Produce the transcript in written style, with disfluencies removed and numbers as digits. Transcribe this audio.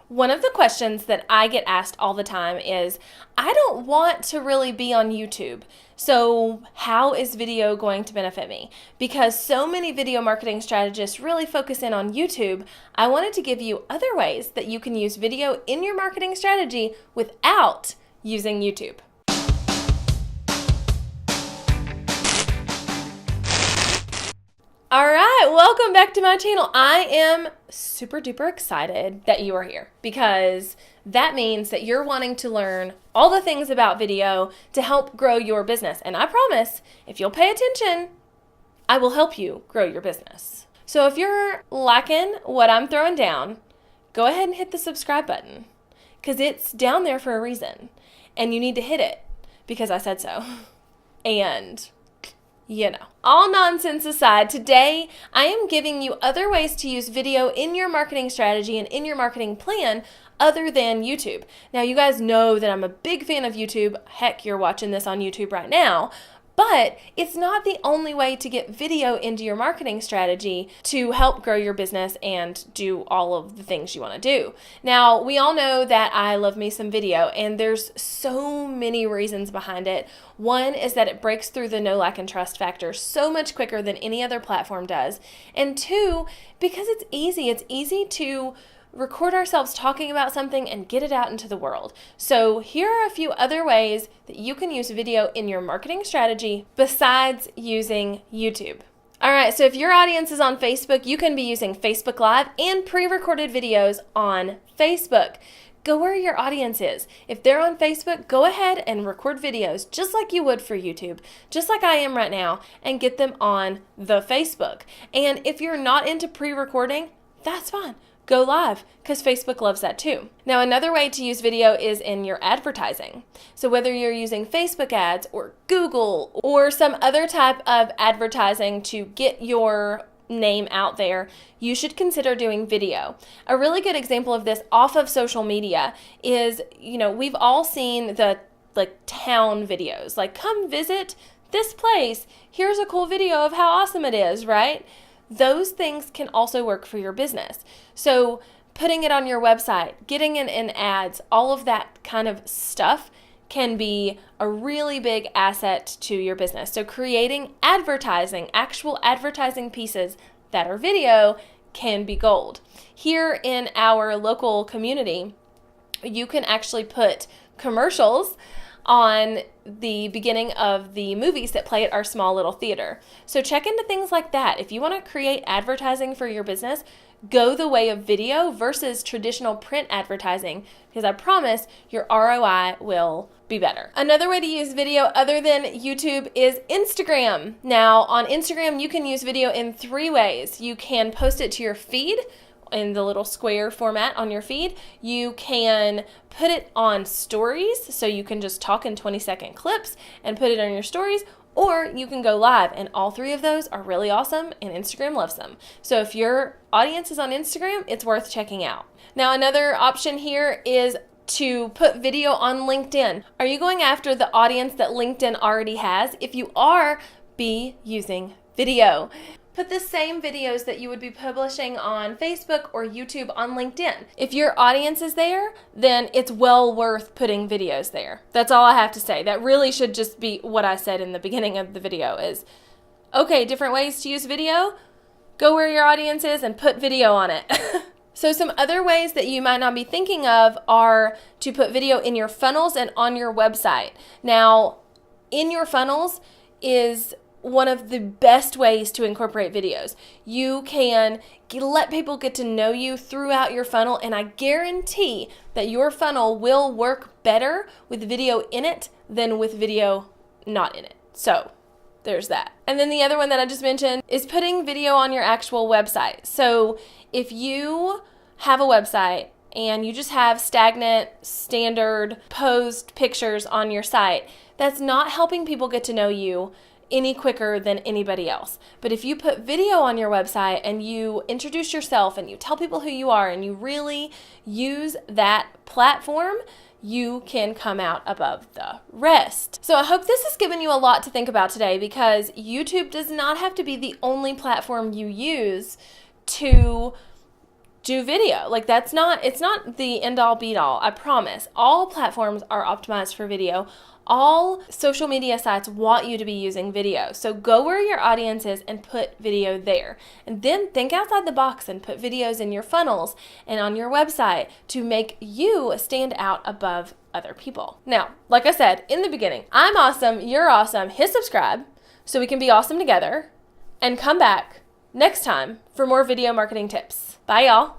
One of the questions that I get asked all the time is, I don't want to really be on YouTube, so how is video going to benefit me? Because so many video marketing strategists really focus in on YouTube, I wanted to give you other ways that you can use video in your marketing strategy without using YouTube. All right, welcome back to my channel. I am super duper excited that you are here because that means that you're wanting to learn all the things about video to help grow your business. And I promise, if you'll pay attention, I will help you grow your business. So if you're liking what I'm throwing down, go ahead and hit the subscribe button because it's down there for a reason. And you need to hit it because I said so. And all nonsense aside, today I am giving you other ways to use video in your marketing strategy and in your marketing plan other than YouTube. Now, you guys know that I'm a big fan of YouTube. Heck, you're watching this on YouTube right now. But it's not the only way to get video into your marketing strategy to help grow your business and do all of the things you want to do. Now, we all know that I love me some video, and there's so many reasons behind it. One is that it breaks through the know, like, and trust factor so much quicker than any other platform does. And two, because it's easy. It's easy to record ourselves talking about something and get it out into the world. So here are a few other ways that you can use video in your marketing strategy besides using YouTube. All right, so if your audience is on Facebook, you can be using Facebook Live and pre-recorded videos on Facebook. Go where your audience is. If they're on Facebook, go ahead and record videos just like you would for YouTube, just like I am right now, and get them on the Facebook. And if you're not into pre-recording, that's fine. Go live, because Facebook loves that too. Now, another way to use video is in your advertising. So whether you're using Facebook ads or Google or some other type of advertising to get your name out there, you should consider doing video. A really good example of this off of social media is, we've all seen the town videos, like come visit this place. Here's a cool video of how awesome it is, right? Those things can also work for your business. So putting it on your website, getting it in ads, all of that kind of stuff can be a really big asset to your business. So creating advertising, actual advertising pieces that are video can be gold. Here in our local community, you can actually put commercials on the beginning of the movies that play at our small little theater. So check into things like that. If you want to create advertising for your business, go the way of video versus traditional print advertising, because I promise your ROI will be better. Another way to use video other than YouTube is Instagram. Now, on Instagram, you can use video in 3 ways. You can post it to your feed in the little square format on your feed. You can put it on stories, so you can just talk in 20-second clips and put it on your stories, or you can go live, and all 3 of those are really awesome, and Instagram loves them. So if your audience is on Instagram, it's worth checking out. Now, another option here is to put video on LinkedIn. Are you going after the audience that LinkedIn already has? If you are, be using video. Put the same videos that you would be publishing on Facebook or YouTube on LinkedIn. If your audience is there, then it's well worth putting videos there. That's all I have to say. That really should just be what I said in the beginning of the video is, okay, different ways to use video. Go where your audience is and put video on it. So some other ways that you might not be thinking of are to put video in your funnels and on your website. Now, in your funnels is one of the best ways to incorporate videos. You can let people get to know you throughout your funnel, and I guarantee that your funnel will work better with video in it than with video not in it. So there's that. And then the other one that I just mentioned is putting video on your actual website. So if you have a website and you just have stagnant, standard, posed pictures on your site, that's not helping people get to know you any quicker than anybody else. But if you put video on your website and you introduce yourself and you tell people who you are and you really use that platform, you can come out above the rest. So I hope this has given you a lot to think about today, because YouTube does not have to be the only platform you use to do video. Like it's not the end all be all. I promise. All platforms are optimized for video. All social media sites want you to be using video. So go where your audience is and put video there. And then think outside the box and put videos in your funnels and on your website to make you stand out above other people. Now, like I said in the beginning, I'm awesome, you're awesome. Hit subscribe so we can be awesome together, and come back next time for more video marketing tips. Bye, y'all.